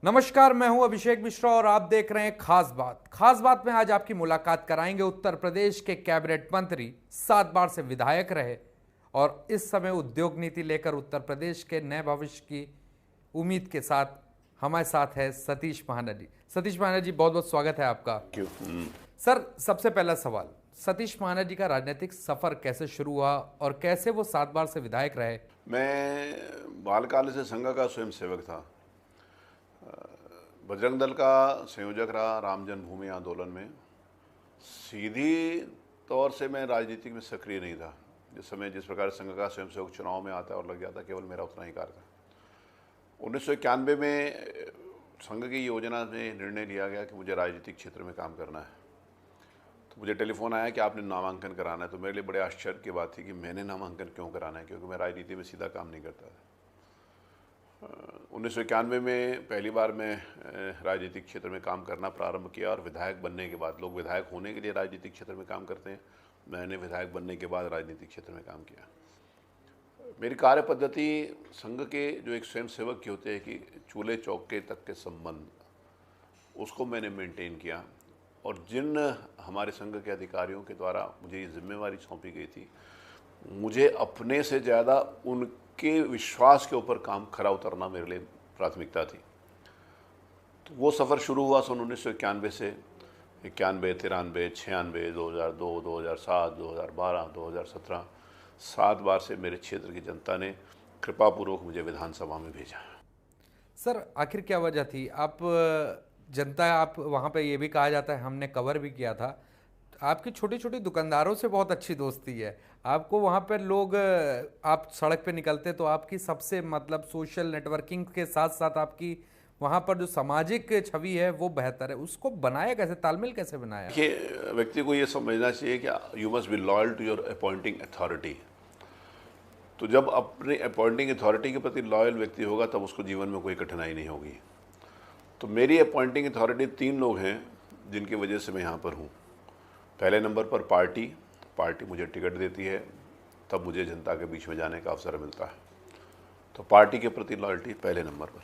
नमस्कार, मैं हूं अभिषेक मिश्रा और आप देख रहे हैं खास बात। खास बात में आज आपकी मुलाकात कराएंगे उत्तर प्रदेश के कैबिनेट मंत्री, 7 बार से विधायक रहे और इस समय उद्योग नीति लेकर उत्तर प्रदेश के नए भविष्य की उम्मीद के साथ हमारे साथ है सतीश महाना जी। सतीश महाना जी, बहुत बहुत स्वागत है आपका। सर, सबसे पहला सवाल, सतीश महाना जी का राजनीतिक सफर कैसे शुरू हुआ और कैसे वो 7 बार से विधायक रहे? मैं बालकाल से संघ का स्वयं सेवक था। बजरंग दल का संयोजक रहा राम जन्मभूमि आंदोलन में। सीधी तौर से मैं राजनीति में सक्रिय नहीं था। जिस समय जिस प्रकार संघ का स्वयंसेवक चुनाव में आता है और लग जाता, केवल मेरा उतना ही कार्य था। 1991 में संघ की योजना में निर्णय लिया गया कि मुझे राजनीतिक क्षेत्र में काम करना है। तो मुझे टेलीफोन आया कि आपने नामांकन कराना है। तो मेरे लिए बड़े आश्चर्य की बात थी कि मैंने नामांकन क्यों कराना है, क्योंकि मैं राजनीति में सीधा काम नहीं करता था। 1991 में पहली बार मैं राजनीतिक क्षेत्र में काम करना प्रारंभ किया और विधायक बनने के बाद, लोग विधायक होने के लिए राजनीतिक क्षेत्र में काम करते हैं, मैंने विधायक बनने के बाद राजनीतिक क्षेत्र में काम किया। मेरी कार्य पद्धति संघ के जो एक स्वयंसेवक की होते हैं कि चूल्हे चौके तक के संबंध, उसको मैंने मेंटेन किया। और जिन हमारे संघ के अधिकारियों के द्वारा मुझे ये जिम्मेवारी सौंपी गई थी, मुझे अपने से ज़्यादा उनके विश्वास के ऊपर काम खरा उतरना मेरे लिए प्राथमिकता थी। तो वो सफ़र शुरू हुआ सन 1991 से। 91, 93, 96, 2002, 2007, 2012, 2017, 7 बार से मेरे क्षेत्र की जनता ने कृपापूर्वक मुझे विधानसभा में भेजा। सर, आखिर क्या वजह थी? आप जनता, आप वहाँ पे ये भी कहा जाता है, हमने कवर भी किया था, आपकी छोटी छोटी दुकानदारों से बहुत अच्छी दोस्ती है। आपको वहाँ पर लोग, आप सड़क पे निकलते तो आपकी सबसे मतलब सोशल नेटवर्किंग के साथ साथ आपकी वहाँ पर जो सामाजिक छवि है वो बेहतर है। उसको बनाया कैसे, तालमेल कैसे बनाया? देखिए, व्यक्ति को ये समझना चाहिए कि you must be loyal to your appointing authority. तो जब अपने अपॉइंटिंग अथॉरिटी के प्रति लॉयल व्यक्ति होगा तब उसको जीवन में कोई कठिनाई नहीं होगी। तो मेरी अपॉइंटिंग अथॉरिटी 3 लोग हैं जिनकी वजह से मैं यहाँ पर हूँ। पहले नंबर पर पार्टी मुझे टिकट देती है, तब मुझे जनता के बीच में जाने का अवसर मिलता है। तो पार्टी के प्रति लॉयल्टी पहले नंबर पर।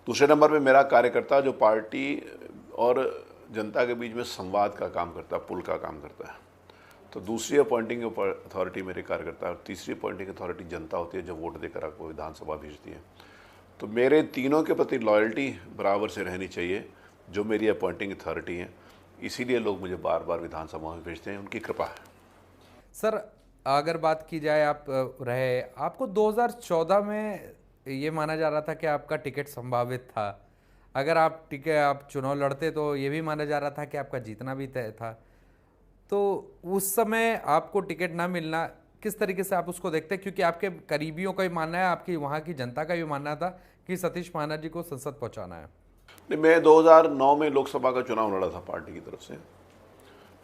दूसरे नंबर पे मेरा कार्यकर्ता जो पार्टी और जनता के बीच में संवाद का काम करता है, पुल का काम करता है। तो दूसरी अपॉइंटिंग अथॉरिटी मेरे कार्यकर्ता है और तीसरी अपॉइंटिंग अथॉरिटी जनता होती है, जो वोट देकर आपको विधानसभा भेजती है। तो मेरे तीनों के प्रति लॉयल्टी बराबर से रहनी चाहिए, जो मेरी अपॉइंटिंग अथॉरिटी है। इसीलिए लोग मुझे बार बार विधानसभा में भेजते हैं, उनकी कृपा है। सर, अगर बात की जाए, आप रहे, आपको 2014 में ये माना जा रहा था कि आपका टिकट संभावित था। अगर आप चुनाव लड़ते तो ये भी माना जा रहा था कि आपका जीतना भी तय था। तो उस समय आपको टिकट ना मिलना, किस तरीके से आप उसको देखते हैं? क्योंकि आपके करीबियों का भी मानना है, आपकी वहाँ की जनता का भी मानना था कि सतीश महाना जी को संसद पहुँचाना है। नहीं, मैं 2009 में लोकसभा का चुनाव लड़ा था पार्टी की तरफ से।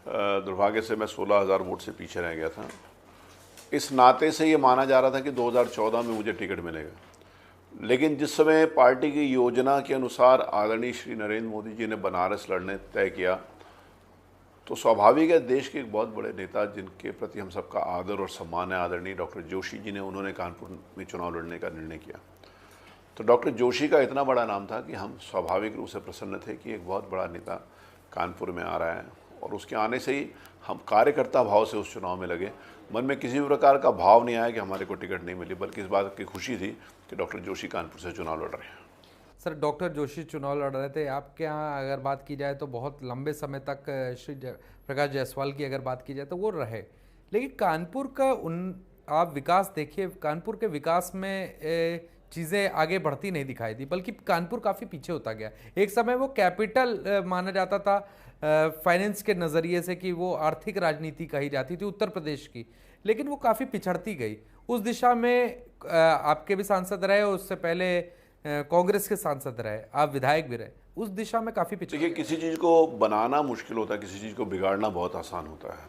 दुर्भाग्य से मैं 16,000 वोट से पीछे रह गया था। इस नाते से ये माना जा रहा था कि 2014 में मुझे टिकट मिलेगा। लेकिन जिस समय पार्टी की योजना के अनुसार आदरणीय श्री नरेंद्र मोदी जी ने बनारस लड़ने तय किया, तो स्वाभाविक है, देश के एक बहुत बड़े नेता जिनके प्रति हम सबका आदर और सम्मान है, आदरणीय डॉक्टर जोशी जी ने, उन्होंने कानपुर में चुनाव लड़ने का निर्णय किया। तो डॉक्टर जोशी का इतना बड़ा नाम था कि हम स्वाभाविक रूप से प्रसन्न थे कि एक बहुत बड़ा नेता कानपुर में आ रहा है। और उसके आने से ही हम कार्यकर्ता भाव से उस चुनाव में लगे। मन में किसी भी प्रकार का भाव नहीं आया कि हमारे को टिकट नहीं मिली, बल्कि इस बात की खुशी थी कि डॉक्टर जोशी कानपुर से चुनाव लड़ रहे हैं। सर, डॉक्टर जोशी चुनाव लड़ रहे थे आपके यहाँ। अगर बात की जाए तो बहुत लंबे समय तक श्री प्रकाश जायसवाल की अगर बात की जाए तो वो रहे। लेकिन कानपुर का आप विकास देखिए, कानपुर के विकास में चीज़ें आगे बढ़ती नहीं दिखाई दी, बल्कि कानपुर काफ़ी पीछे होता गया। एक समय वो कैपिटल माना जाता था फाइनेंस के नज़रिए से, कि वो आर्थिक राजनीति कही जाती थी उत्तर प्रदेश की, लेकिन वो काफ़ी पिछड़ती गई। उस दिशा में आपके भी सांसद रहे और उससे पहले कांग्रेस के सांसद रहे, आप विधायक भी रहे, उस दिशा में काफ़ी पिछड़। देखिए, किसी चीज़ को बनाना मुश्किल होता है, किसी चीज़ को बिगाड़ना बहुत आसान होता है।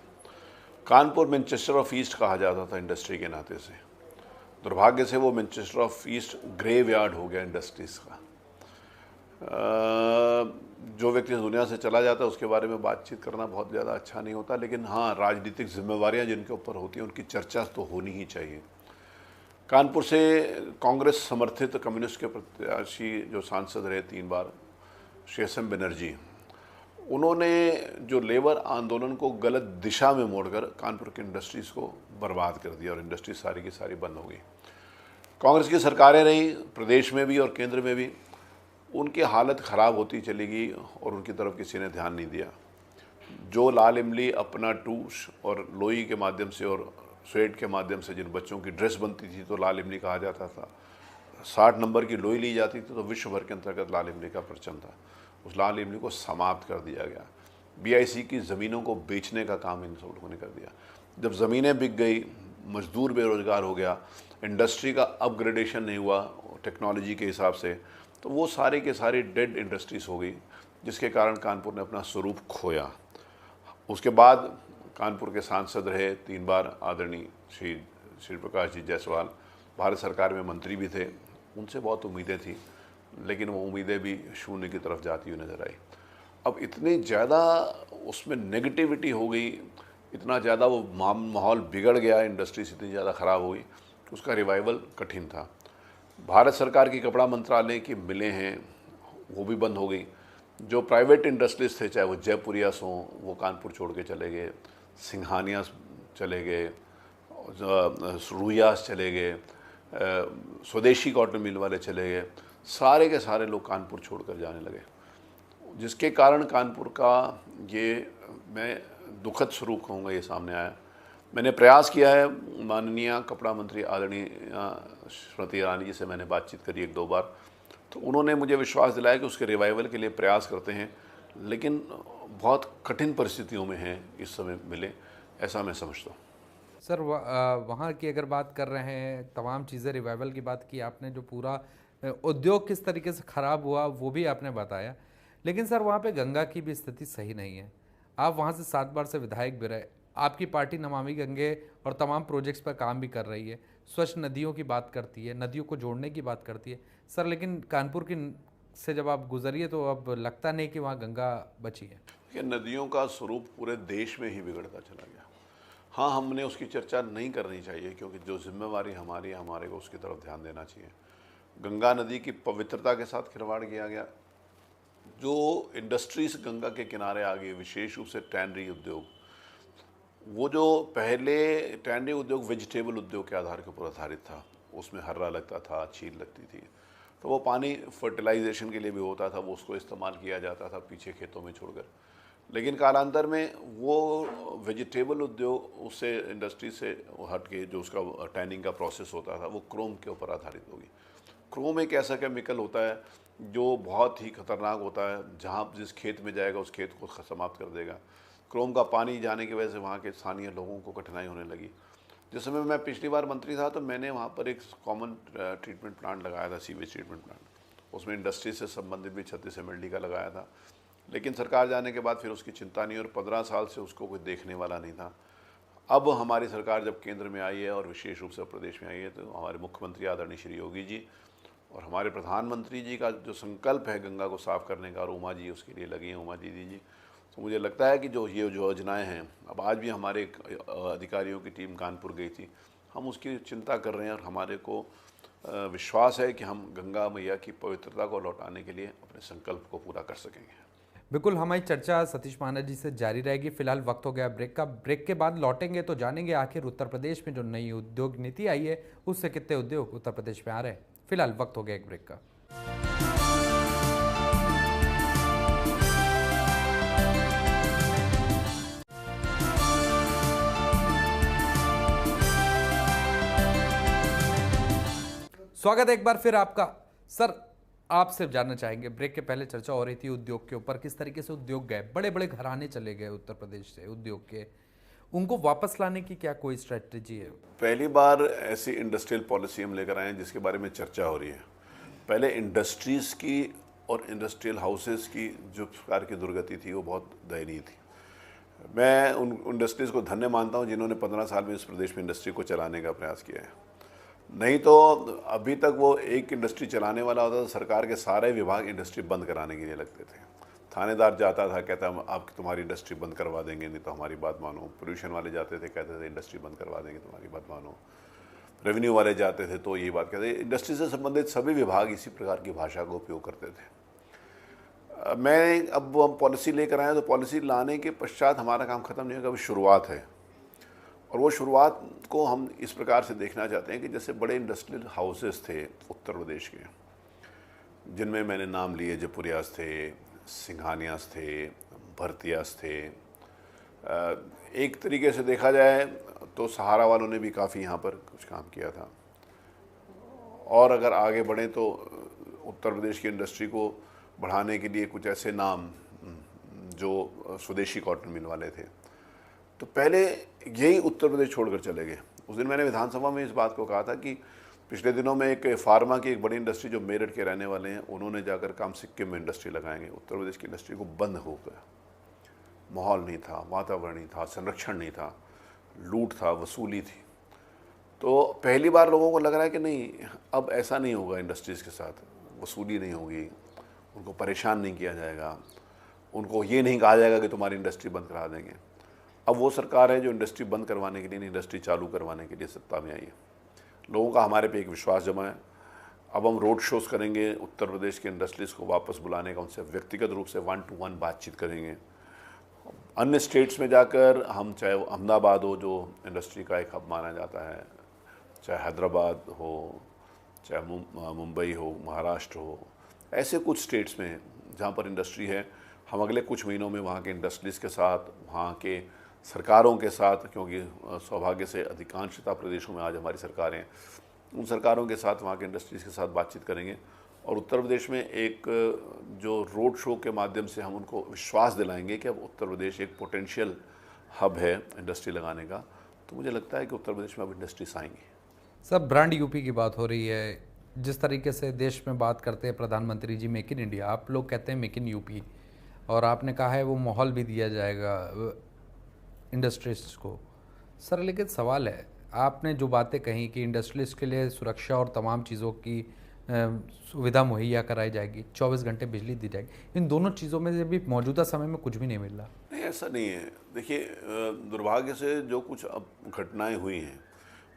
कानपुर मैनचेस्टर ऑफ ईस्ट कहा जाता था इंडस्ट्री के नाते से। दुर्भाग्य से वो Manchester of East graveyard हो गया इंडस्ट्रीज़ का। जो व्यक्ति दुनिया से चला जाता है उसके बारे में बातचीत करना बहुत ज़्यादा अच्छा नहीं होता, लेकिन हाँ, राजनीतिक जिम्मेवारियां जिनके ऊपर होती हैं उनकी चर्चा तो होनी ही चाहिए। कानपुर से कांग्रेस समर्थित कम्युनिस्ट के प्रत्याशी जो सांसद रहे 3 बार, श्री एस.एम. बनर्जी, उन्होंने जो लेबर आंदोलन को गलत दिशा में मोड़कर कानपुर की इंडस्ट्रीज़ को बर्बाद कर दिया और इंडस्ट्री सारी की सारी बंद हो गई। कांग्रेस की सरकारें रही प्रदेश में भी और केंद्र में भी, उनकी हालत ख़राब होती चली गई और उनकी तरफ किसी ने ध्यान नहीं दिया। जो लाल इमली अपना टूश और लोई के माध्यम से और स्वेट के माध्यम से जिन बच्चों की ड्रेस बनती थी तो लाल इमली कहा जाता था, 60 नंबर की लोई ली जाती थी तो विश्व भर के अंतर्गत लाल इमली का परचम था। उस लाल इमली को समाप्त कर दिया गया। BIC की ज़मीनों को बेचने का काम इन सब लोगों ने कर दिया। जब ज़मीनें बिक गई, मजदूर बेरोज़गार हो गया, इंडस्ट्री का अपग्रेडेशन नहीं हुआ टेक्नोलॉजी के हिसाब से, तो वो सारे के सारे डेड इंडस्ट्रीज़ हो गई, जिसके कारण कानपुर ने अपना स्वरूप खोया। उसके बाद कानपुर के सांसद रहे 3 बार आदरणीय श्री प्रकाश जी जायसवाल, भारत सरकार में मंत्री भी थे। उनसे बहुत उम्मीदें थी, लेकिन वो उम्मीदें भी शून्य की तरफ जाती हुई नज़र आई। अब इतनी ज़्यादा उसमें नेगेटिविटी हो गई, इतना ज़्यादा वो माहौल बिगड़ गया, इंडस्ट्रीज इतनी ज़्यादा ख़राब हो गई, उसका रिवाइवल कठिन था। भारत सरकार की कपड़ा मंत्रालय की मिलें हैं वो भी बंद हो गई। जो प्राइवेट इंडस्ट्रीज थे, चाहे वो जयपुरियास हों, वो कानपुर छोड़ के चले गए, सिंघानियास चले गए, रुइयास चले गए, स्वदेशी कॉटन मिल वाले चले गए, सारे के सारे लोग कानपुर छोड़कर जाने लगे, जिसके कारण कानपुर का ये मैं दुखद स्वरूप कहूँगा ये सामने आया। मैंने प्रयास किया है, माननीय कपड़ा मंत्री आदरणीय स्मृति ईरानी जी से मैंने बातचीत करी 1-2 बार, तो उन्होंने मुझे विश्वास दिलाया कि उसके रिवाइवल के लिए प्रयास करते हैं, लेकिन बहुत कठिन परिस्थितियों में हैं इस समय मिले, ऐसा मैं समझता हूँ। सर वहाँ की अगर बात कर रहे हैं, तमाम चीज़ें रिवाइवल की बात की आपने, जो पूरा उद्योग किस तरीके से ख़राब हुआ वो भी आपने बताया, लेकिन सर वहाँ पे गंगा की भी स्थिति सही नहीं है। आप वहाँ से 7 बार से विधायक भी रहे, आपकी पार्टी नमामि गंगे और तमाम प्रोजेक्ट्स पर काम भी कर रही है, स्वच्छ नदियों की बात करती है, नदियों को जोड़ने की बात करती है सर, लेकिन कानपुर की से जब आप गुजरिए तो अब लगता नहीं कि वहाँ गंगा बची है। कि नदियों का स्वरूप पूरे देश में ही बिगड़ता चला गया। हाँ, हमने उसकी चर्चा नहीं करनी चाहिए, क्योंकि जो जिम्मेवारी हमारी है, हमारे को उसकी तरफ ध्यान देना चाहिए। गंगा नदी की पवित्रता के साथ खिलवाड़ किया गया। जो इंडस्ट्रीज गंगा के किनारे आ गई, विशेष रूप से टैनरी उद्योग, वो जो पहले टैनरी उद्योग वेजिटेबल उद्योग के आधार के ऊपर आधारित था, उसमें हर्रा लगता था, चील लगती थी, तो वो पानी फर्टिलाइजेशन के लिए भी होता था, वो उसको इस्तेमाल किया जाता था पीछे खेतों में छोड़कर। लेकिन कालांतर में वो वेजिटेबल उद्योग उससे इंडस्ट्री से हट के जो उसका टैनिंग का प्रोसेस होता था वो क्रोम के ऊपर आधारित होगी। क्रोम एक ऐसा केमिकल होता है जो बहुत ही खतरनाक होता है, जहाँ जिस खेत में जाएगा उस खेत को समाप्त कर देगा। क्रोम का पानी जाने की वजह से वहाँ के स्थानीय लोगों को कठिनाई होने लगी। जिस समय मैं पिछली बार मंत्री था तो मैंने वहाँ पर एक कॉमन ट्रीटमेंट प्लांट लगाया था, सीवेज ट्रीटमेंट प्लांट। उसमें इंडस्ट्री से संबंधित भी 36 MLD का लगाया था, लेकिन सरकार जाने के बाद फिर उसकी चिंता नहीं, और 15 साल से उसको कोई देखने वाला नहीं था। अब हमारी सरकार जब केंद्र में आई है और विशेष रूप से प्रदेश में आई है, तो हमारे मुख्यमंत्री आदरणीय श्री योगी जी और हमारे प्रधानमंत्री जी का जो संकल्प है गंगा को साफ़ करने का, और उमा जी उसके लिए लगी हैं, उमा दीदी जी, तो मुझे लगता है कि जो ये योजनाएं हैं, अब आज भी हमारे अधिकारियों की टीम कानपुर गई थी, हम उसकी चिंता कर रहे हैं, और हमारे को विश्वास है कि हम गंगा मैया की पवित्रता को लौटाने के लिए अपने संकल्प को पूरा कर सकेंगे। बिल्कुल, हमारी चर्चा सतीश महाना जी से जारी रहेगी। फिलहाल वक्त हो गया ब्रेक का। ब्रेक के बाद लौटेंगे तो जानेंगे आखिर उत्तर प्रदेश में जो नई उद्योग नीति आई है उससे कितने उद्योग उत्तर प्रदेश में आ रहे हैं। फिलहाल वक्त हो गया एक ब्रेक का। स्वागत है एक बार फिर आपका। सर, आप सिर्फ जानना चाहेंगे, ब्रेक के पहले चर्चा हो रही थी उद्योग के ऊपर, किस तरीके से उद्योग गए, बड़े बड़े घराने चले गए उत्तर प्रदेश से उद्योग के, उनको वापस लाने की क्या कोई स्ट्रेटजी है? पहली बार ऐसी इंडस्ट्रियल पॉलिसी हम लेकर आए हैं जिसके बारे में चर्चा हो रही है। पहले इंडस्ट्रीज़ की और इंडस्ट्रियल हाउसेस की जो प्रकार की दुर्गति थी वो बहुत दयनीय थी। मैं उन इंडस्ट्रीज़ को धन्य मानता हूँ जिन्होंने 15 साल में इस प्रदेश में इंडस्ट्री को चलाने का प्रयास किया है। नहीं तो अभी तक वो एक इंडस्ट्री चलाने वाला होता था, सरकार के सारे विभाग इंडस्ट्री बंद कराने के लिए लगते थे। थानेदार जाता था, कहता हम आप तुम्हारी इंडस्ट्री बंद करवा देंगे, नहीं तो हमारी बात मानो। पोल्यूशन वाले जाते थे, कहते थे इंडस्ट्री बंद करवा देंगे, तुम्हारी बात मानो। रेवेन्यू वाले जाते थे तो यही बात कहते। इंडस्ट्री से संबंधित सभी विभाग इसी प्रकार की भाषा का उपयोग करते थे। मैं अब हम पॉलिसी लेकर आए, तो पॉलिसी लाने के पश्चात हमारा काम ख़त्म नहीं होगा, अभी शुरुआत है। और वो शुरुआत को हम इस प्रकार से देखना चाहते हैं कि जैसे बड़े इंडस्ट्रियल हाउसेस थे उत्तर प्रदेश के, जिनमें मैंने नाम लिए, जयपुरियास थे, सिंघानियास थे, भरतियास थे। एक तरीके से देखा जाए तो सहारा वालों ने भी काफ़ी यहाँ पर कुछ काम किया था। और अगर आगे बढ़ें तो उत्तर प्रदेश की इंडस्ट्री को बढ़ाने के लिए कुछ ऐसे नाम जो स्वदेशी कॉटन मिल वाले थे, तो पहले यही उत्तर प्रदेश छोड़कर चले गए। उस दिन मैंने विधानसभा में इस बात को कहा था कि पिछले दिनों में एक फार्मा की एक बड़ी इंडस्ट्री जो मेरठ के रहने वाले हैं, उन्होंने जाकर काम सिक्किम में इंडस्ट्री लगाएंगे। उत्तर प्रदेश की इंडस्ट्री को बंद हो गया, माहौल नहीं था, वातावरण नहीं था, संरक्षण नहीं था, लूट था, वसूली थी। तो पहली बार लोगों को लग रहा है कि नहीं, अब ऐसा नहीं होगा, इंडस्ट्रीज़ के साथ वसूली नहीं होगी, उनको परेशान नहीं किया जाएगा, उनको ये नहीं कहा जाएगा कि तुम्हारी इंडस्ट्री बंद करा देंगे। अब वो सरकार है जो इंडस्ट्री बंद करवाने के लिए नहीं, इंडस्ट्री चालू करवाने के लिए सत्ता में आई है। लोगों का हमारे पे एक विश्वास जमा है। अब हम रोड शोज़ करेंगे, उत्तर प्रदेश के इंडस्ट्रीज़ को वापस बुलाने का, उनसे व्यक्तिगत रूप से 1-to-1 बातचीत करेंगे। अन्य स्टेट्स में जाकर हम, चाहे वो अहमदाबाद हो जो इंडस्ट्री का एक हब माना जाता है, चाहे हैदराबाद हो, चाहे मुंबई हो, महाराष्ट्र हो, ऐसे कुछ स्टेट्स में जहाँ पर इंडस्ट्री है, हम अगले कुछ महीनों में वहाँ के इंडस्ट्रीज़ के साथ, वहाँ के सरकारों के साथ, क्योंकि सौभाग्य से अधिकांशतः प्रदेशों में आज हमारी सरकारें हैं, उन सरकारों के साथ, वहाँ के इंडस्ट्रीज़ के साथ बातचीत करेंगे। और उत्तर प्रदेश में एक जो रोड शो के माध्यम से हम उनको विश्वास दिलाएंगे कि अब उत्तर प्रदेश एक पोटेंशियल हब है इंडस्ट्री लगाने का, तो मुझे लगता है कि उत्तर प्रदेश में अब इंडस्ट्रीज आएंगी। सब ब्रांड यूपी की बात हो रही है, जिस तरीके से देश में बात करते हैं प्रधानमंत्री जी मेक इन इंडिया, आप लोग कहते हैं मेक इन यूपी, और आपने कहा है वो माहौल भी दिया जाएगा इंडस्ट्रीज को। सर लेकिन सवाल है, आपने जो बातें कही कि इंडस्ट्रीज के लिए सुरक्षा और तमाम चीज़ों की सुविधा मुहैया कराई जाएगी, 24 घंटे बिजली दी जाएगी, इन दोनों चीज़ों में से भी मौजूदा समय में कुछ भी नहीं मिल रहा। नहीं, ऐसा नहीं है। देखिए, दुर्भाग्य से जो कुछ अब घटनाएं हुई हैं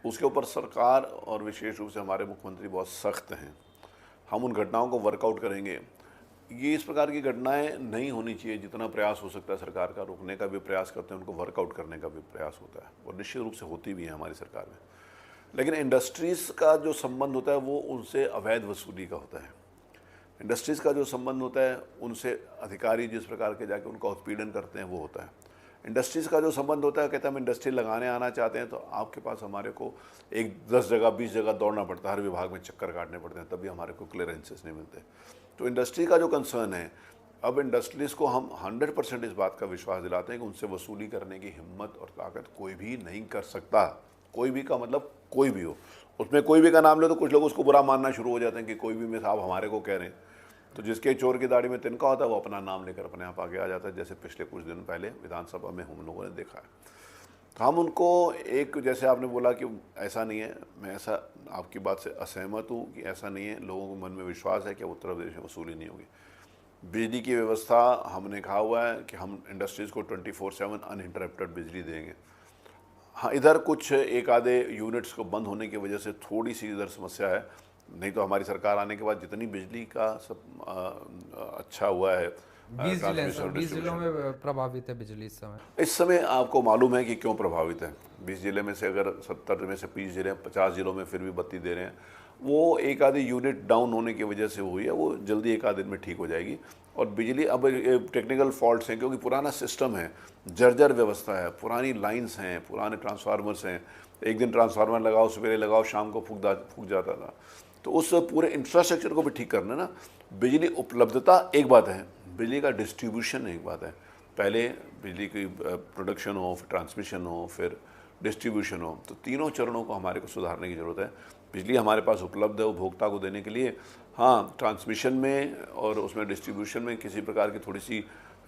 उसके ऊपर सरकार और विशेष रूप से हमारे मुख्यमंत्री बहुत सख्त हैं। हम उन घटनाओं को वर्कआउट करेंगे। ये इस प्रकार की घटनाएं नहीं होनी चाहिए। जितना प्रयास हो सकता है सरकार का, रोकने का भी प्रयास करते हैं, उनको वर्कआउट करने का भी प्रयास होता है, और निश्चित रूप से होती भी है हमारी सरकार में। लेकिन इंडस्ट्रीज़ का जो संबंध होता है वो उनसे अवैध वसूली का होता है। इंडस्ट्रीज़ का जो संबंध होता है उनसे अधिकारी जिस प्रकार के जाके उनका उत्पीड़न करते हैं वो होता है। इंडस्ट्रीज़ का जो संबंध होता है, कहते हैं हम इंडस्ट्री लगाने आना चाहते हैं, तो आपके पास हमारे को एक 10 जगह 20 जगह दौड़ना पड़ता है, हर विभाग में चक्कर काटने पड़ते हैं, तभी हमारे को क्लियरेंसेस नहीं मिलते। तो इंडस्ट्री का जो कंसर्न है, अब इंडस्ट्रीज़ को हम 100% इस बात का विश्वास दिलाते हैं कि उनसे वसूली करने की हिम्मत और ताकत कोई भी नहीं कर सकता। कोई भी का मतलब कोई भी हो, उसमें कोई भी का नाम ले तो कुछ लोग उसको बुरा मानना शुरू हो जाते हैं कि कोई भी में साहब हमारे को कह रहे हैं। तो जिसके चोर की दाढ़ी में तिनका होता है वो अपना नाम लेकर अपने आप आगे आ जाता है, जैसे पिछले कुछ दिन पहले विधानसभा में हम लोगों ने देखा है। तो हम उनको एक, जैसे आपने बोला कि ऐसा नहीं है, मैं ऐसा आपकी बात से असहमत हूँ कि ऐसा नहीं है। लोगों को मन में विश्वास है कि उत्तर प्रदेश में वसूली नहीं होगी। बिजली की व्यवस्था हमने कहा हुआ है कि हम इंडस्ट्रीज़ को 24/7 अनइंटरप्टेड बिजली देंगे। हाँ, इधर कुछ एक आधे यूनिट्स को बंद होने की वजह से थोड़ी सी इधर समस्या है, नहीं तो हमारी सरकार आने के बाद जितनी बिजली का सब अच्छा हुआ है। 20 जिलों में प्रभावित है बिजली इस समय आपको मालूम है कि क्यों प्रभावित है। 20 जिले में से अगर 70 में से 20 जिले हैं, 50 जिलों में फिर भी बत्ती दे रहे हैं। वो एक आधी यूनिट डाउन होने की वजह से हुई है, वो जल्दी एक आध दिन में ठीक हो जाएगी। और बिजली अब टेक्निकल फॉल्ट्स हैं, क्योंकि पुराना सिस्टम है, जर्जर व्यवस्था है, पुरानी लाइंस हैं, पुराने ट्रांसफार्मर्स हैं। एक दिन ट्रांसफार्मर लगाओ, सवेरे लगाओ, शाम को फूक जाता था। तो उस पूरे इंफ्रास्ट्रक्चर को भी ठीक करना ना। बिजली उपलब्धता एक बात है, बिजली का डिस्ट्रीब्यूशन एक बात है। पहले बिजली की प्रोडक्शन हो, फिर ट्रांसमिशन हो, फिर डिस्ट्रीब्यूशन हो, तो तीनों चरणों को हमारे को सुधारने की ज़रूरत है। बिजली हमारे पास उपलब्ध है उपभोक्ता को देने के लिए। हाँ, ट्रांसमिशन में और उसमें डिस्ट्रीब्यूशन में किसी प्रकार की थोड़ी सी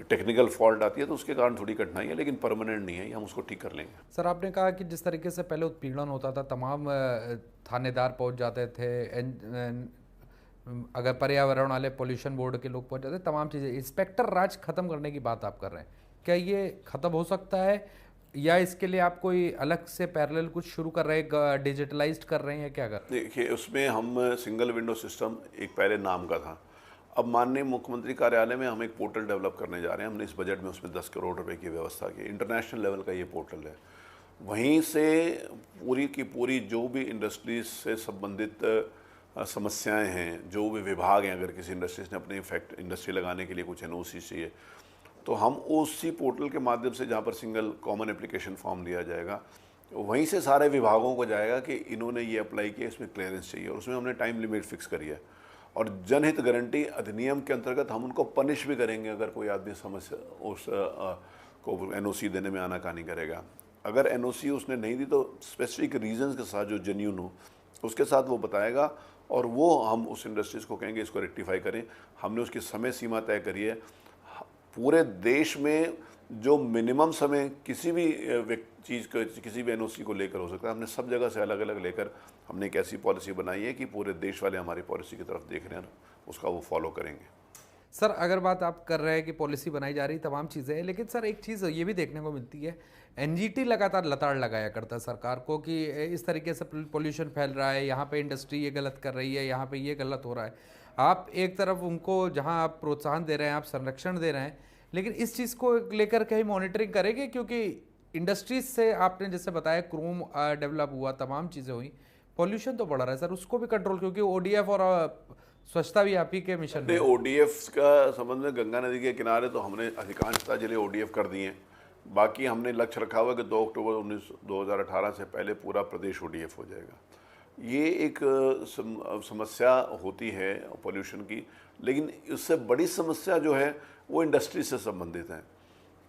टेक्निकल फॉल्ट आती है तो उसके कारण थोड़ी कठिनाई है, लेकिन परमानेंट नहीं है, हम उसको ठीक कर लेंगे। सर आपने कहा कि जिस तरीके से पहले उत्पीड़न होता था, तमाम थानेदार पहुंच जाते थे, अगर पर्यावरण वाले पोल्यूशन बोर्ड के लोग पहुंच जाते, तमाम चीज़ें, इंस्पेक्टर राज खत्म करने की बात आप कर रहे हैं, क्या ये खत्म हो सकता है? या इसके लिए आप कोई अलग से पैरेलल कुछ शुरू कर रहे हैं, डिजिटलाइज्ड कर रहे हैं या क्या कर रहे देखिए, उसमें हम सिंगल विंडो सिस्टम एक पहले नाम का था। अब माननीय मुख्यमंत्री कार्यालय में हम एक पोर्टल डेवलप करने जा रहे हैं। हमने इस बजट में उसमें 10 करोड़ रुपए की व्यवस्था की। इंटरनेशनल लेवल का ये पोर्टल है। वहीं से पूरी की पूरी जो भी इंडस्ट्रीज से संबंधित समस्याएं हैं, जो भी विभाग हैं, अगर किसी इंडस्ट्रीज ने अपनी इंडस्ट्री लगाने के लिए कुछ एनओसी चाहिए, तो हम उसी पोर्टल के माध्यम से, जहाँ पर सिंगल कॉमन एप्लीकेशन फॉर्म दिया जाएगा, वहीं से सारे विभागों को जाएगा कि इन्होंने ये अप्लाई किया, इसमें क्लियरेंस चाहिए, और उसमें हमने टाइम लिमिट फिक्स करी है। और जनहित गारंटी अधिनियम के अंतर्गत हम उनको पनिश भी करेंगे अगर कोई आदमी समस्या को एनओसी देने में आनाकानी करेगा। अगर एनओसी उसने नहीं दी तो स्पेसिफिक रीजंस के साथ, जो जेन्युइन हो, उसके साथ वो बताएगा, और वो हम उस इंडस्ट्रीज को कहेंगे इसको रेक्टिफाई करें। हमने उसकी समय सीमा तय करी है। पूरे देश में जो मिनिमम समय किसी भी चीज़ को, किसी भी एनओसी को लेकर हो सकता है, हमने सब जगह से अलग अलग लेकर हमने एक ऐसी पॉलिसी बनाई है कि पूरे देश वाले हमारी पॉलिसी की तरफ देख रहे हैं, उसका वो फॉलो करेंगे। सर, अगर बात आप कर रहे हैं कि पॉलिसी बनाई जा रही, तमाम चीज़ें हैं, लेकिन सर एक चीज़ ये भी देखने को मिलती है, एनजीटी लगातार लताड़ लगाया करता है सरकार को कि इस तरीके से पोल्यूशन फैल रहा है, यहाँ पे इंडस्ट्री ये गलत कर रही है, यहाँ पे ये गलत हो रहा है। आप एक तरफ उनको जहाँ आप प्रोत्साहन दे रहे हैं, आप संरक्षण दे रहे हैं, लेकिन इस चीज़ को लेकर कहीं मॉनिटरिंग करेंगे? क्योंकि इंडस्ट्रीज से आपने जैसे बताया क्रोम डेवलप हुआ, तमाम चीज़ें हुई, पॉल्यूशन तो बढ़ रहा है सर, उसको भी कंट्रोल, क्योंकि ओडीएफ और स्वच्छता भी आप ही के मिशन में। ओडीएफ का संबंध में गंगा नदी के किनारे तो हमने अधिकांशतः जिले ओडीएफ कर दिए हैं। बाकी हमने लक्ष्य रखा हुआ कि 2 अक्टूबर 2018 से पहले पूरा प्रदेश ओडीएफ हो जाएगा। ये एक समस्या होती है पोल्यूशन की, लेकिन इससे बड़ी समस्या जो है वो इंडस्ट्री से संबंधित है।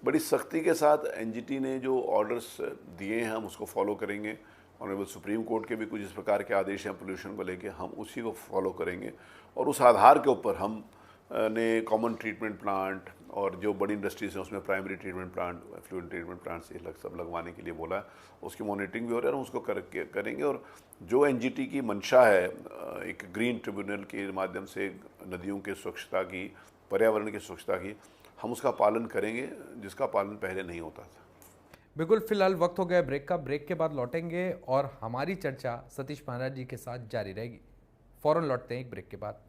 बड़ी सख्ती के साथ एनजीटी ने जो ऑर्डर्स दिए हैं हम उसको फॉलो करेंगे। ऑनरेबल सुप्रीम कोर्ट के भी कुछ इस प्रकार के आदेश हैं पोल्यूशन को लेके, हम उसी को फॉलो करेंगे, और उस आधार के ऊपर हम ने कॉमन ट्रीटमेंट प्लांट और जो बड़ी इंडस्ट्रीज हैं उसमें primary treatment plant, effluent treatment plant से सब लगवाने के लिए बोला है। उसकी मॉनिटरिंग भी हो रहा है, हम उसको करेंगे। और जो एनजीटी की मंशा है एक ग्रीन ट्रिब्यूनल के माध्यम से नदियों के स्वच्छता की, पर्यावरण की स्वच्छता की, हम उसका पालन करेंगे, जिसका पालन पहले नहीं होता था। बिल्कुल, फिलहाल वक्त हो गया ब्रेक का। ब्रेक के बाद लौटेंगे और हमारी चर्चा सतीश महाराज जी के साथ जारी रहेगी। फौरन लौटते हैं एक ब्रेक के बाद।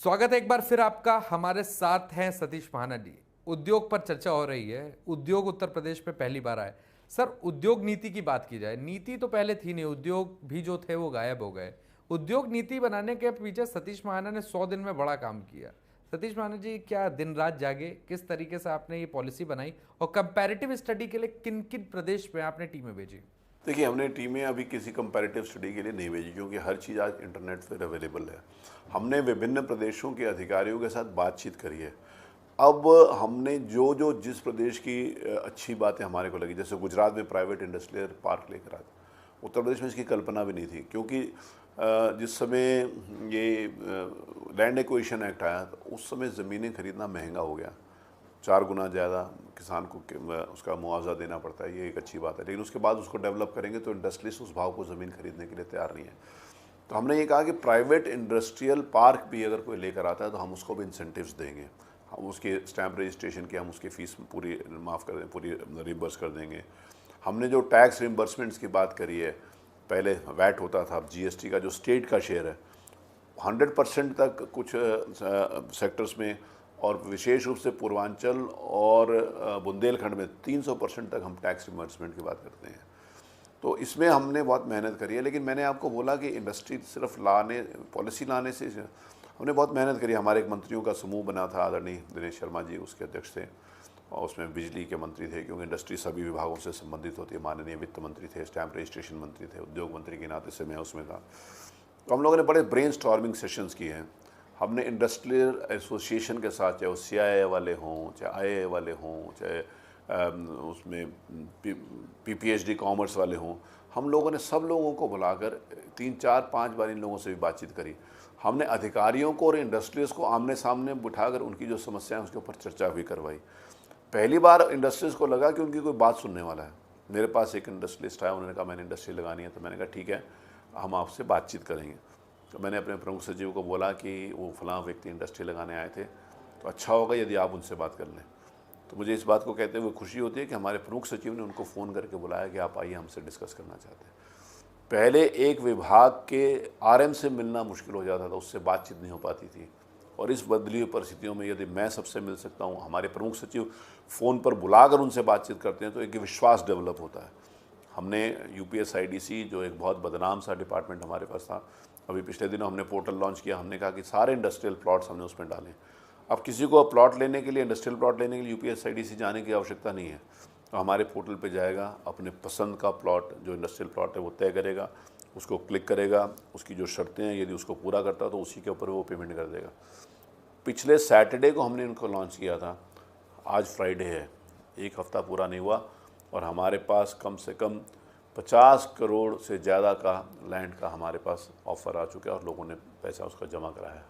स्वागत है एक बार फिर आपका। हमारे साथ हैं सतीश महाना जी। उद्योग पर चर्चा हो रही है। उद्योग उत्तर प्रदेश में पहली बार आए। सर, उद्योग नीति की बात की जाए, नीति तो पहले थी नहीं, उद्योग भी जो थे वो गायब हो गए। उद्योग नीति बनाने के पीछे सतीश महाना ने 100 दिन में बड़ा काम किया। सतीश महाना जी, क्या दिन रात जागे, किस तरीके से आपने ये पॉलिसी बनाई, और कंपैरेटिव स्टडी के लिए किन किन प्रदेश में आपने टीमें भेजी? देखिए, हमने टीमें अभी किसी कंपैरेटिव स्टडी के लिए नहीं भेजी, क्योंकि हर चीज़ आज इंटरनेट पर अवेलेबल है। हमने विभिन्न प्रदेशों के अधिकारियों के साथ बातचीत करी है। अब हमने जो जिस प्रदेश की अच्छी बातें हमारे को लगी, जैसे गुजरात में प्राइवेट इंडस्ट्रियल पार्क लेकर आए, उत्तर प्रदेश में इसकी कल्पना भी नहीं थी, क्योंकि जिस समय ये लैंड एक्विजिशन एक्ट आया तो उस समय ज़मीनें खरीदना महंगा हो गया, 4 गुना ज़्यादा किसान को उसका मुआवजा देना पड़ता है। ये एक अच्छी बात है, लेकिन उसके बाद उसको डेवलप करेंगे तो इंडस्ट्रीज उस भाव को ज़मीन खरीदने के लिए तैयार नहीं है। तो हमने ये कहा कि प्राइवेट इंडस्ट्रियल पार्क भी अगर कोई लेकर आता है तो हम उसको भी इंसेंटिव्स देंगे, हम उसके स्टैम्प रजिस्ट्रेशन की हम उसकी फ़ीस पूरी माफ़ कर दें, पूरी रिम्बर्स कर देंगे। हमने जो टैक्स रिम्बर्समेंट्स की बात करी है, पहले वैट होता था, अब जीएसटी का जो स्टेट का शेयर है 100% तक कुछ सेक्टर्स में, और विशेष रूप से पूर्वांचल और बुंदेलखंड में 300% तक हम टैक्स रिम्बर्समेंट की बात करते हैं। तो इसमें हमने बहुत मेहनत करी है। लेकिन मैंने आपको बोला कि इंडस्ट्री सिर्फ पॉलिसी लाने से हमने बहुत मेहनत करी। हमारे एक मंत्रियों का समूह बना था, आदरणीय दिनेश शर्मा जी उसके अध्यक्ष थे, और उसमें बिजली के मंत्री थे, क्योंकि इंडस्ट्री सभी विभागों से संबंधित होती है। माननीय वित्त मंत्री थे, स्टैम्प रजिस्ट्रेशन मंत्री थे, उद्योग मंत्री के नाते से मैं उसमें था। तो हम लोगों ने बड़े ब्रेनस्टॉर्मिंग सेशंस किए हैं। हमने इंडस्ट्रियल एसोसिएशन के साथ, चाहे वो CII वाले हों, चाहे IIA वाले हों, चाहे उसमें PPHD कॉमर्स वाले हों, हम लोगों ने सब लोगों को बुलाकर 3, 4, 5 बार इन लोगों से भी बातचीत करी। हमने अधिकारियों को और इंडस्ट्रीज़ को आमने सामने बिठाकर उनकी जो समस्याएं उसके ऊपर चर्चा भी करवाई। पहली बार इंडस्ट्रीज़ को लगा कि उनकी कोई बात सुनने वाला है। मेरे पास एक इंडस्ट्रियलिस्ट आया, उन्होंने कहा मैंने इंडस्ट्री लगानी है। तो मैंने कहा ठीक है, हम आपसे बातचीत करेंगे। तो मैंने अपने प्रमुख सचिव को बोला कि वो फलां व्यक्ति इंडस्ट्री लगाने आए थे, तो अच्छा होगा यदि आप उनसे बात कर लें। तो मुझे इस बात को कहते हुए खुशी होती है कि हमारे प्रमुख सचिव ने उनको फ़ोन करके बुलाया कि आप आइए, हमसे डिस्कस करना चाहते हैं। पहले एक विभाग के आरएम से मिलना मुश्किल हो जाता था, उससे बातचीत नहीं हो पाती थी। और इस बदली हुई परिस्थितियों में यदि मैं सबसे मिल सकता हूँ, हमारे प्रमुख सचिव फ़ोन पर बुलाकर उनसे बातचीत करते हैं, तो एक विश्वास डेवलप होता है। हमने यूपीएसआईडीसी, जो एक बहुत बदनाम सा डिपार्टमेंट हमारे पास था, अभी पिछले दिनों हमने पोर्टल लॉन्च किया। हमने कहा कि सारे इंडस्ट्रियल प्लॉट्स हमने उसमें डालें। अब किसी को प्लॉट लेने के लिए, इंडस्ट्रियल प्लॉट लेने के लिए यूपीएसआईडीसी जाने की आवश्यकता नहीं है। तो हमारे पोर्टल पे जाएगा, अपने पसंद का प्लॉट, जो इंडस्ट्रियल प्लॉट है वो तय करेगा, उसको क्लिक करेगा, उसकी जो शर्तें हैं यदि उसको पूरा करता है तो उसी के ऊपर वो पेमेंट कर देगा। पिछले सैटरडे को हमने इनको लॉन्च किया था, आज फ्राइडे है, एक हफ़्ता पूरा नहीं हुआ और हमारे पास कम से कम 50 करोड़ से ज़्यादा का लैंड का हमारे पास ऑफ़र आ चुका है और लोगों ने पैसा उसका जमा कराया है।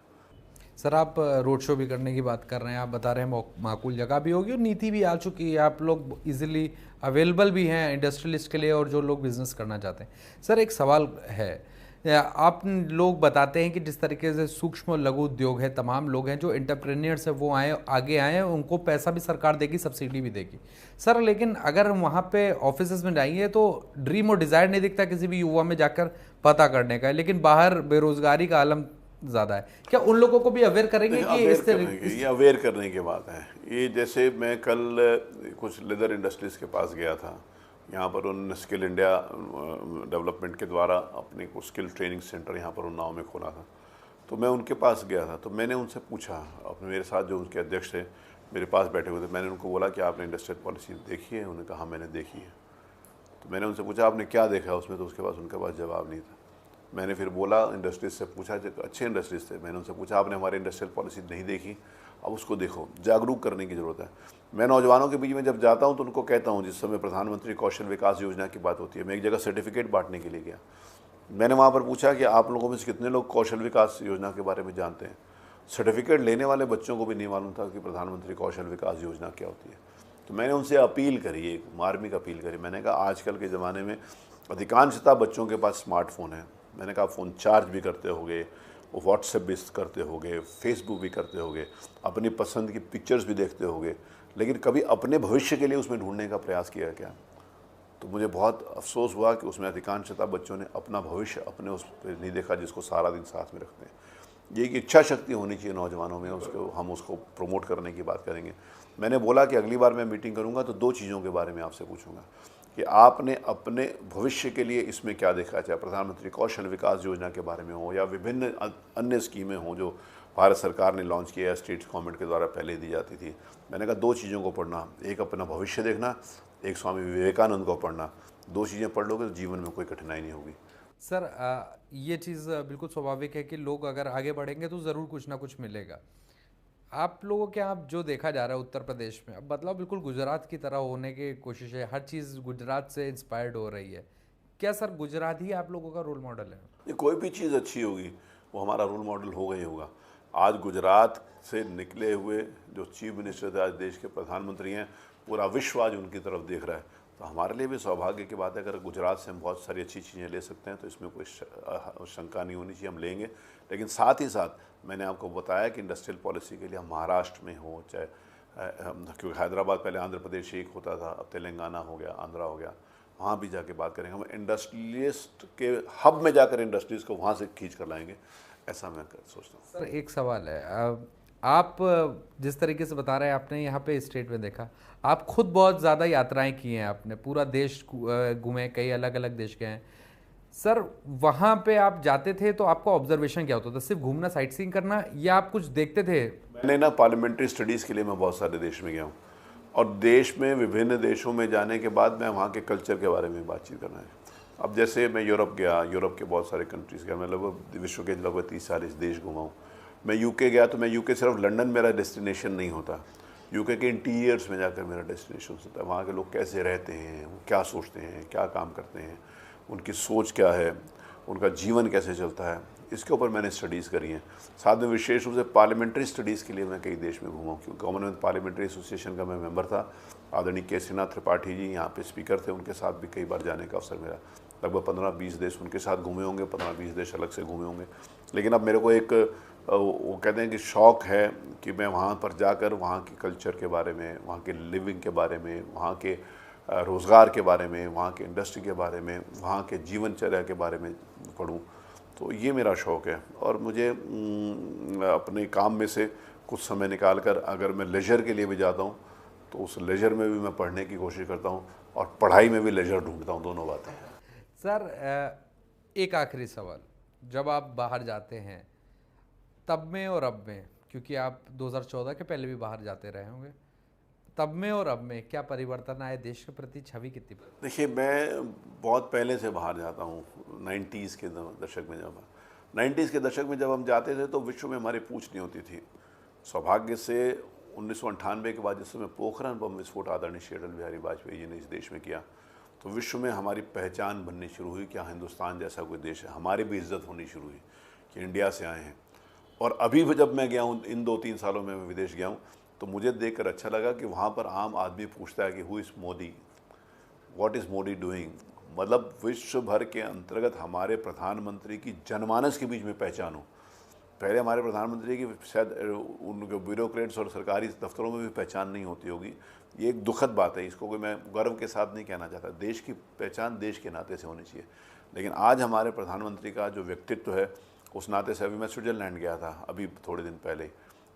सर, आप रोड शो भी करने की बात कर रहे हैं, आप बता रहे हैं माकूल जगह भी होगी और नीति भी आ चुकी है, आप लोग इजीली अवेलेबल भी हैं इंडस्ट्रियलिस्ट के लिए और जो लोग बिजनेस करना चाहते हैं। सर, एक सवाल है, आप लोग बताते हैं कि जिस तरीके से सूक्ष्म लघु उद्योग है, तमाम लोग हैं जो एंटरप्रेन्योर्स है वो आगे आए, उनको पैसा भी सरकार देगी, सब्सिडी भी देगी। सर, लेकिन अगर हम वहाँ पे ऑफिस में जाएंगे तो ड्रीम और डिज़ायर नहीं दिखता किसी भी युवा में जाकर पता करने का, लेकिन बाहर बेरोजगारी का आलम ज़्यादा है। क्या उन लोगों को भी अवेयर करेंगे कि ये अवेयर करने की बात है। ये जैसे मैं कल कुछ लेदर इंडस्ट्रीज़ के पास गया था, यहाँ पर उन्होंने स्किल इंडिया डेवलपमेंट के द्वारा अपने को स्किल ट्रेनिंग सेंटर यहाँ पर उन्नाव में खोला था। तो मैं उनके पास गया था, तो मैंने उनसे पूछा, अपने मेरे साथ जो उनके अध्यक्ष थे मेरे पास बैठे हुए थे, मैंने उनको बोला कि आपने इंडस्ट्रियल पॉलिसी देखी है? उन्होंने कहा हाँ मैंने देखी है। तो मैंने उनसे पूछा आपने क्या देखा उसमें? तो उनके पास जवाब नहीं था। मैंने फिर बोला, इंडस्ट्रीज से पूछा, जो अच्छे इंडस्ट्रीज थे, मैंने उनसे पूछा आपने हमारी इंडस्ट्रियल पॉलिसी नहीं देखी? अब उसको देखो, जागरूक करने की ज़रूरत है। मैं नौजवानों के बीच में जब जाता हूं तो उनको कहता हूं, जिस समय प्रधानमंत्री कौशल विकास योजना की बात होती है, मैं एक जगह सर्टिफिकेट बांटने के लिए गया, मैंने वहाँ पर पूछा कि आप लोगों में से कितने लोग कौशल विकास योजना के बारे में जानते हैं? सर्टिफिकेट लेने वाले बच्चों को भी नहीं मालूम था कि प्रधानमंत्री कौशल विकास योजना क्या होती है। तो मैंने उनसे अपील करी, एक मार्मिक अपील करी। मैंने कहा आजकल के ज़माने में अधिकांशतः बच्चों के पास स्मार्टफोन है। मैंने कहा फ़ोन चार्ज भी करते होगे, वो व्हाट्सएप भी करते होगे, फेसबुक भी करते होगे, अपनी पसंद की पिक्चर्स भी देखते होगे, लेकिन कभी अपने भविष्य के लिए उसमें ढूंढने का प्रयास किया क्या? तो मुझे बहुत अफसोस हुआ कि उसमें अधिकांशतः बच्चों ने अपना भविष्य अपने उस पर नहीं देखा, जिसको सारा दिन साथ में रखते हैं। ये एक इच्छा शक्ति होनी चाहिए नौजवानों में, उसको हम उसको प्रमोट करने की बात करेंगे। मैंने बोला कि अगली बार मैं मीटिंग करूंगा तो 2 चीज़ों के बारे में आपसे पूछूंगा कि आपने अपने भविष्य के लिए इसमें क्या देखा, चाहे प्रधानमंत्री कौशल विकास योजना के बारे में हो या विभिन्न अन्य स्कीमें हों जो भारत सरकार ने लॉन्च किया है, स्टेट गवर्नमेंट के द्वारा पहले दी जाती थी। मैंने कहा 2 चीज़ों को पढ़ना, एक अपना भविष्य देखना, एक स्वामी विवेकानंद को पढ़ना। 2 चीज़ें पढ़ लोगे तो जीवन में कोई कठिनाई नहीं होगी। सर, ये चीज़ बिल्कुल स्वाभाविक है कि लोग अगर आगे बढ़ेंगे तो ज़रूर कुछ ना कुछ मिलेगा। आप लोगों के यहाँ जो देखा जा रहा है उत्तर प्रदेश में, अब बदलाव बिल्कुल गुजरात की तरह होने की कोशिश है, हर चीज़ गुजरात से इंस्पायर्ड हो रही है। क्या सर गुजरात ही आप लोगों का रोल मॉडल है? ये कोई भी चीज़ अच्छी होगी वो हमारा रोल मॉडल होगा ही होगा। आज गुजरात से निकले हुए जो चीफ मिनिस्टर थे, आज देश के प्रधानमंत्री हैं, पूरा विश्व आज उनकी तरफ देख रहा है। तो हमारे लिए भी सौभाग्य की बात है, अगर गुजरात से हम बहुत सारी अच्छी चीज़ें ले सकते हैं तो इसमें कोई शंका नहीं होनी चाहिए, हम लेंगे। लेकिन साथ ही साथ मैंने आपको बताया कि इंडस्ट्रियल पॉलिसी के लिए हम महाराष्ट्र में हो, चाहे क्योंकि हैदराबाद पहले आंध्र प्रदेश एक होता था, अब तेलंगाना हो गया, आंध्रा हो गया, वहाँ भी जाके बात करेंगे। हम इंडस्ट्रियलिस्ट के हब में जाकर इंडस्ट्रीज़ को वहाँ से खींच कर लाएंगे, ऐसा मैं सोचता हूँ। सर, एक सवाल है, आप जिस तरीके से बता रहे हैं, आपने यहाँ पे स्टेट में देखा, आप खुद बहुत ज़्यादा यात्राएं की हैं, आपने पूरा देश घूमे, कई अलग अलग देश गए हैं। सर, वहाँ पे आप जाते थे तो आपका ऑब्जर्वेशन क्या होता था? सिर्फ घूमना, साइट सीइंग करना, या आप कुछ देखते थे? मैंने ना पार्लियामेंट्री स्टडीज़ के लिए मैं बहुत सारे देश में गया हूँ और देश में विभिन्न देशों में जाने के बाद मैं वहाँ के कल्चर के बारे में बातचीत करना है। अब जैसे मैं यूरोप गया, यूरोप के बहुत सारे कंट्रीज़ गया, मैं लगभग विश्व के लगभग 30-40 देश घुमा हूँ। मैं यूके गया तो मैं यूके सिर्फ लंदन मेरा डेस्टिनेशन नहीं होता, यूके के इंटीरियर्स में जाकर मेरा डेस्टिनेशन होता है। वहाँ के लोग कैसे रहते हैं, वो क्या सोचते हैं, क्या काम करते हैं, उनकी सोच क्या है, उनका जीवन कैसे चलता है, इसके ऊपर मैंने स्टडीज़ करी हैं। साथ में विशेष रूप से पार्लियामेंट्री स्टडीज़ के लिए मैं कई देश में घूमा हूँ, क्योंकि कॉमनवेल्थ पार्लियामेंट्री एसोसिएशन का मैं मेंबर था। आदरणीय केसीनाथ त्रिपाठी जी यहाँ पे स्पीकर थे, उनके साथ भी कई बार जाने का अवसर मिला। लगभग 15-20 देश उनके साथ घूमे होंगे, 15-20 देश अलग से घूमे होंगे। लेकिन अब मेरे को एक वो कहते हैं कि शौक़ है कि मैं वहाँ पर जाकर वहाँ के कल्चर के बारे में, वहाँ के लिविंग के बारे में, वहाँ के रोज़गार के बारे में, वहाँ के इंडस्ट्री के बारे में, वहाँ के जीवनचर्या के बारे में पढ़ूँ। तो ये मेरा शौक़ है। और मुझे अपने काम में से कुछ समय निकाल कर अगर मैं लेजर के लिए भी जाता हूँ तो उस लेजर में भी मैं पढ़ने की कोशिश करता हूँ और पढ़ाई में भी लेजर ढूंढता हूँ, दोनों बातें। सर एक आखिरी सवाल, जब आप बाहर जाते हैं तब में और अब में, क्योंकि आप 2014 के पहले भी बाहर जाते रहे होंगे, तब में और अब में क्या परिवर्तन आए, देश के प्रति छवि कितनी बदली? देखिए, मैं बहुत पहले से बाहर जाता हूँ। 90s के दशक में, जब 90s के दशक में जब हम जाते थे तो विश्व में हमारी पूछ नहीं होती थी। सौभाग्य से 1998 के बाद जिस समय पोखरण बम विस्फोट आदरणीय श्री अटल बिहारी वाजपेयी जी ने इस देश में किया, तो विश्व में हमारी पहचान बननी शुरू हुई कि हिंदुस्तान जैसा कोई देश है। हमारी भी इज्जत होनी शुरू हुई कि इंडिया से आए हैं। और अभी भी जब मैं गया हूँ, इन 2-3 सालों में मैं विदेश गया हूँ, तो मुझे देखकर अच्छा लगा कि वहाँ पर आम आदमी पूछता है कि who is Modi, what is Modi doing. मतलब विश्व भर के अंतर्गत हमारे प्रधानमंत्री की जनमानस के बीच में पहचान हो। पहले हमारे प्रधानमंत्री की शायद उनके ब्यूरोक्रेट्स और सरकारी दफ्तरों में भी पहचान नहीं होती होगी। ये एक दुखद बात है, इसको कोई मैं गर्व के साथ नहीं कहना चाहता। देश की पहचान देश के नाते से होनी चाहिए। लेकिन आज हमारे प्रधानमंत्री का जो व्यक्तित्व है, उस नाते से, अभी मैं स्विट्ज़रलैंड गया था अभी थोड़े दिन पहले,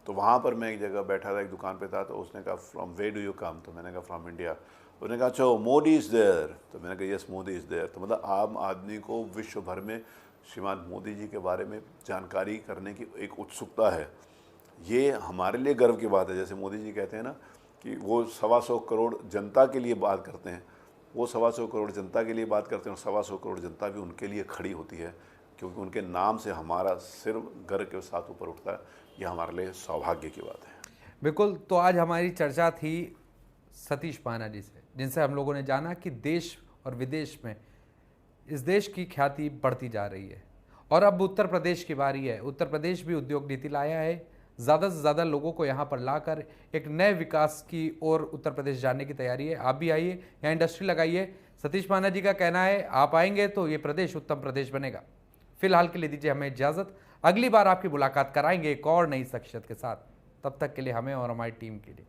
तो वहाँ पर मैं एक जगह बैठा था, एक दुकान पे था, तो उसने कहा from where do you come, तो मैंने कहा फ्रॉम इंडिया। उसने कहा अच्छा मोदी इज़ देयर, तो मैंने कहा यस मोदी इज़ देयर। तो मतलब आम आदमी को विश्व भर में श्रीमान मोदी जी के बारे में जानकारी करने की एक उत्सुकता है। ये हमारे लिए गर्व की बात है। जैसे मोदी जी कहते हैं ना कि वो 125 करोड़ जनता के लिए बात करते हैं, वो 125 करोड़ जनता के लिए बात करते हैं और 125 करोड़ जनता भी उनके लिए खड़ी होती है, क्योंकि उनके नाम से हमारा सिर गर्व के साथ ऊपर उठता है। यह हमारे लिए सौभाग्य की बात है। बिल्कुल। तो आज हमारी चर्चा थी सतीश पाना जी से, जिनसे हम लोगों ने जाना कि देश और विदेश में इस देश की ख्याति बढ़ती जा रही है। और अब उत्तर प्रदेश की बारी है। उत्तर प्रदेश भी उद्योग नीति लाया है, ज़्यादा से ज़्यादा लोगों को यहाँ पर लाकर एक नए विकास की ओर उत्तर प्रदेश जाने की तैयारी है। आप भी आइए, यहाँ इंडस्ट्री लगाइए। सतीश पाना जी का कहना है आप आएंगे तो ये प्रदेश उत्तम प्रदेश बनेगा। फिलहाल के लिए दीजिए हमें इजाज़त। अगली बार आपकी मुलाकात कराएंगे एक और नई शख्सियत के साथ। तब तक के लिए हमें और हमारी टीम के लिए